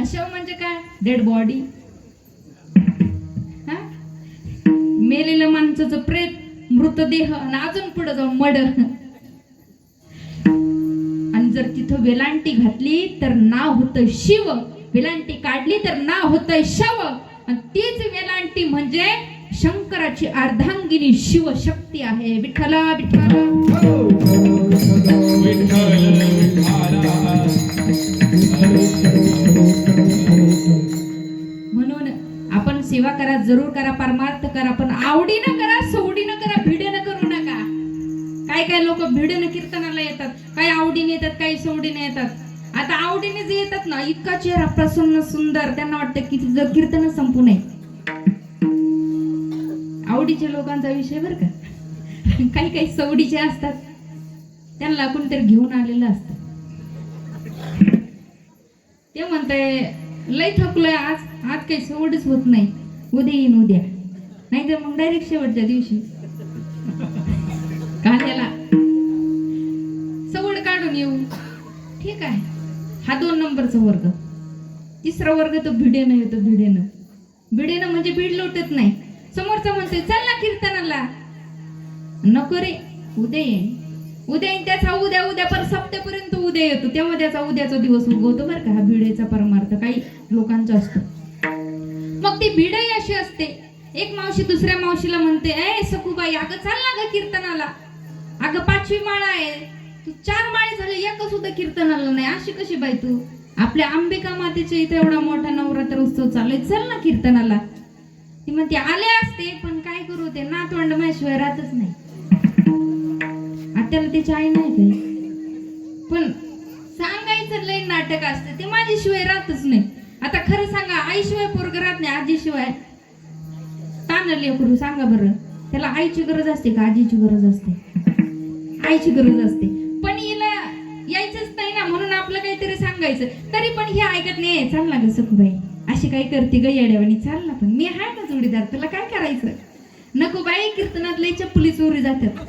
शव म्हणजे काय? Dead body. मेलेलं माणसाचं प्रेत, मृतदेह आणि अजून पुढे जाऊन मड. आणि जर तिथं वेलांटी घातली तर नाव होतं शिव, वेलांटी काढली तर नाव होतं शव. आणि तीच वेलांटी म्हणजे शंकराची अर्धांगिनी शिवशक्ती आहे. विठ्ठला विठ्ठला म्हणून आपण सेवा करा, जरूर करा, परमार्थ करा, पण आवडीनं करा, सवडीनं करा, भिडेनं करू नका. काय काय लोक भिडेनं कीर्तनाला येतात, काही आवडीने येतात, काही सवडीने येतात. आता आवडीने जे येतात ना, इतका चेहरा प्रसन्न सुंदर, त्यांना वाटतं की तिचं कीर्तन संपू नये. आवडीच्या लोकांचा विषय बरं का. काही काही सवडीचे असतात, त्यांना कोणतरी घेऊन आलेलं असतं. ते म्हणताय लय थकलोय आज, आज काही सवडच होत नाही, उद्या येईन उद्या, नाही तर मग डायरेक्ट शेवटच्या दिवशी कांद्याला सवड काढून येऊ. ठीक आहे, हा 2 नंबरचा वर्ग. तिसरा वर्ग तो भिडेनं येतो. भिडेनं म्हणजे भीड लोटत नाही. समोरचा म्हणतोय चल ना कीर्तनाला, नको रे उद्या येईन, उद्या येईन. त्याचा उद्या पर सप्त्यापर्यंत उद्या येतो, तेव्हा त्याचा उद्याचा दिवस उगवतो बरं का. हा भिडेचा परमार्थ काही लोकांचा असतो. मग ती भिडही अशी असते, एक मावशी दुसऱ्या मावशीला म्हणते, ए सखूबाई, अगं चाल ना ग कीर्तनाला, अगं 5वी माळा आहे, तू 4 माळे झाले, एक सुद्धा कीर्तनाला नाही, अशी कशी बाई तू? आपल्या अंबिका मातेच्या इथे एवढा मोठा नवरात्र उत्सव चालू, चल ना कीर्तनाला. ती म्हणते आले असते, पण काय करू, ते नातवंड माझ्याशिवाय राहतच नाही. आत्याला त्याची आई नाही काही, पण सांगायचं लय नाटक असते, ते माझ्याशिवाय राहतच नाही. आता खरं सांगा, आईशिवाय पोरग राहत नाही, आजीशिवाय ताणले करू सांगा बरं. त्याला आईची गरज असते का आजीची गरज असते? आईची गरज असते. पण हिला यायचंच नाही ना, म्हणून आपलं काहीतरी सांगायचं, तरी पण हे ऐकत नाही. चाल ना ग सखूबाई, अशी काही करते ग येड्यावानी, चाल ना, पण मी आहे ना जोडीदार, तुला काय करायचं? नको बाई, कीर्तनात लय चप्पली चोरी जातात.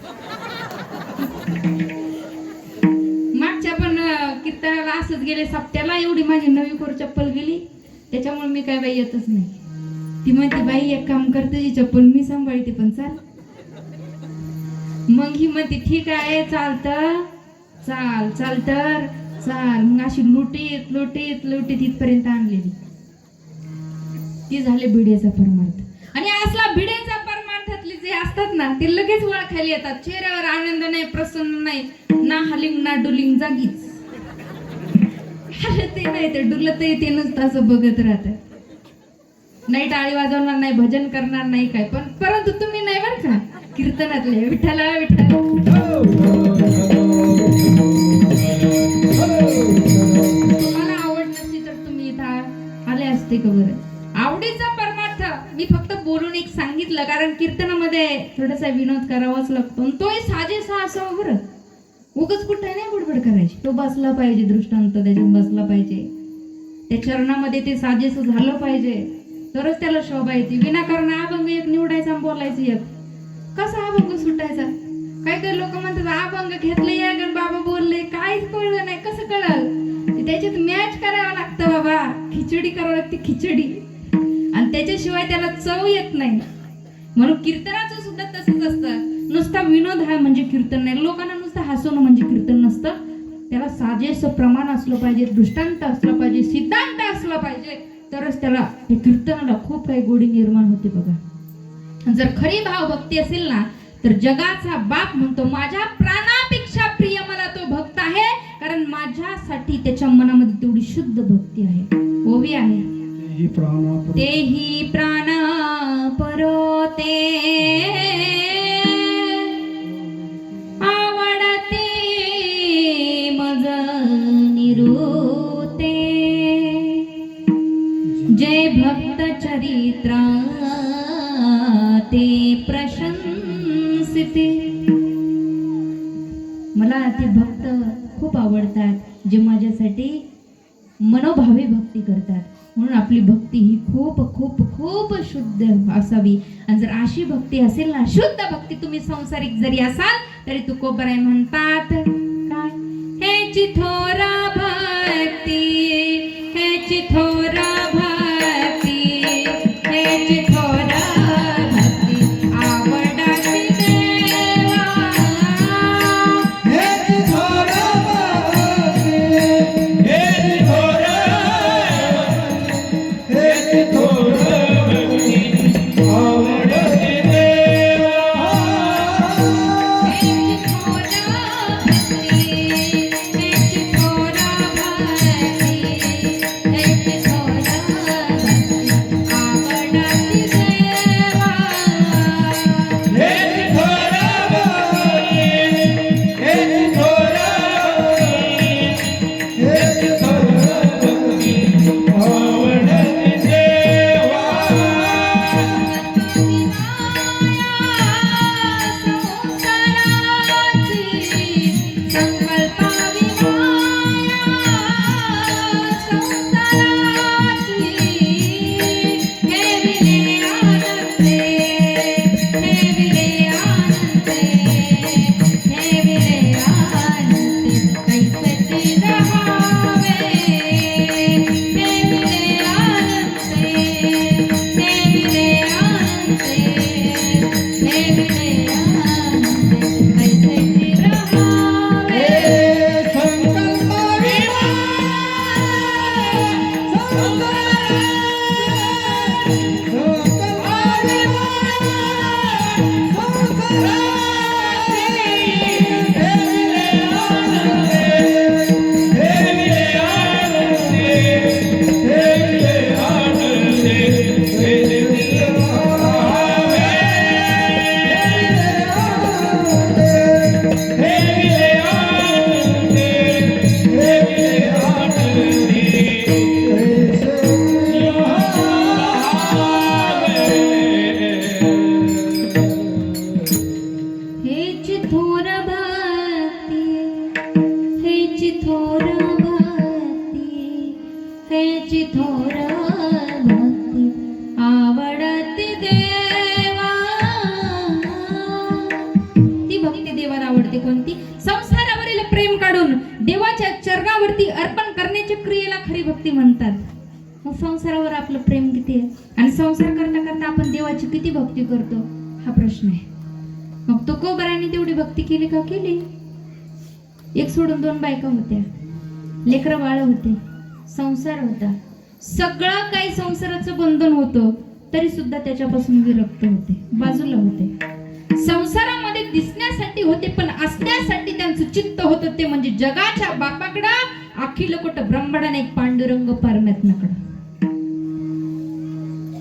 मागच्या पण कीर्तनाला असंच गेले, सप्त्याला एवढी माझी नवी कोर चप्पल गेली, त्याच्यामुळे मी काय बाई येतच नाही. ती म्हणते बाई एक काम करते, जी चप्पल मी सांभाळते, पण चाल. मग ही म्हणते ठीक आहे, चालतं, चाल चाल तर चाल. मग अशी लुटीत लुटीत लुटीत इथपर्यंत आणलेली. ती झाले भिडेचा परमार्थ. आणि असला भिडेचा परमार्थातले जे असतात ना, ते लगेच ओळखायला येतात. चेहऱ्यावर आनंद नाही, प्रसन्न नाही, ना हलिंग ना डुलिंग, जागीच. ते नाही, ते डुलत ते नुसतं असं बघत राहत. नाही टाळी वाजवणार नाही, भजन करणार नाही काय, पण परंतु तुम्ही नाही बरं का कीर्तनातले. विठ्ठला विठ्ठला. तुम्हाला आवड नसती तर तुम्ही इथं आले असते का बरं? आवडीचा परमार्थ मी फक्त बोलून एक सांगितलं, कारण कीर्तनामध्ये थोडासा विनोद करावाच लागतो, तोही साजेसा असावा बरं. उगाच कुठे नाही बुडबड करायची. तो बसला पाहिजे, दृष्टांत त्याच्यात बसला पाहिजे, त्या चरणामध्ये ते साजेस झालं पाहिजे, तरच त्याला शोभा येते. विनाकारण अभंग एक निवडायचा आणि बोलायचं एक. कसा अभंग सुटायचा? काही काही लोक म्हणतात अभंग घेतले गण बाबा बोलले, काहीच कळलं नाही. कसं कळल? त्याच्यात मॅच करावं लागतं बाबा, खिचडी करावं लागते, खिचडी, आणि त्याच्याशिवाय त्याला चव येत नाही. म्हणून कीर्तनाचं सुद्धा तसंच असतं. नुसता विनोद हा म्हणजे कीर्तन नाही, लोकांना नुसतं हसवणं म्हणजे कीर्तन नसतं. त्याला साजेसं प्रमाण असलं पाहिजे, दृष्टांत असलं पाहिजे, सिद्धांत असलं पाहिजे, तरच त्याला त्या कीर्तनाला खूप काही गोडी निर्माण होते बघा. जर खरी भावभक्ती असेल ना, तर जगाचा बाप म्हणतो माझ्या प्राणापेक्षा प्रिय मला तो भक्त आहे, कारण माझ्यासाठी त्याच्या मनामध्ये तेवढी शुद्ध भक्ती आहे. ओवी आहे, तेही प्राण परोते आवडते मज निरूते, जय भक्त चरित्रा ते प्रशंसिते. मला ते भक्त खूप आवडतात, जे माझ्यासाठी मनोभावे भक्ती करतात. म्हणून आपली भक्ती ही खूप खूप खूप शुद्ध असावी. आणि जर अशी भक्ती असेल ना, शुद्ध भक्ती, तुम्ही संसारिक जरी असाल तरी तुकोबराय म्हणतात काय, हे चिथोरा भक्ती, हे हेची थोर भक्ती हेची थोर भक्ती आवडती देवा हेची थोर भक्ती हेची थोर हेची थोर भक्ती आवडती देवा हेची थोर भक्ती हेची थोर भक्ती हेची थोर भक्ती आवडती देवा हेची थोर भक्ती हेची थोर भक्ती हेची थोर भक्ती आवडती देवा संकल्पावी संसाराची हे विले आनंदे हे विले आनंदे हे विले आनंदे कैसे रहावे हे विले आनंदे हे विले आनंदे हे विले आनंदे कैसे रहावे संकल्प हेची थोर भक्ती हेची थोर भक्ती हेची थोर भक्ती आवडती देवा ती भक्ती देवाला आवडते कोणती संसारावरील प्रेम काढून देवाच्या चरणावरती अर्पण करण्याच्या क्रियेला खरी भक्ती म्हणतात मग संसारावर आपलं प्रेम किती आहे आणि संसार करता करता आपण देवाची किती भक्ती करतो हा प्रश्न आहे मग तुकोबारांनी तेवढी भक्ती केली का केली एक सोडून दोन बायका होत्या लेकरं बाळ होते संसार होता सगळं काही संसाराचं बंधन होतं तरी सुद्धा त्याच्यापासून विरक्त होते बाजूला होते संसारामध्ये दिसण्यासाठी होते पण असण्यासाठी त्यांचं चित्त होतं ते म्हणजे जगाच्या बापाकडं अखिल कोट ब्रह्मांडाने एक पांडुरंग परमात्म्याकडं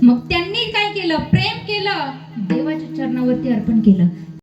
मग त्यांनी काय केलं प्रेम केलं देवाच्या चरणावरती अर्पण केलं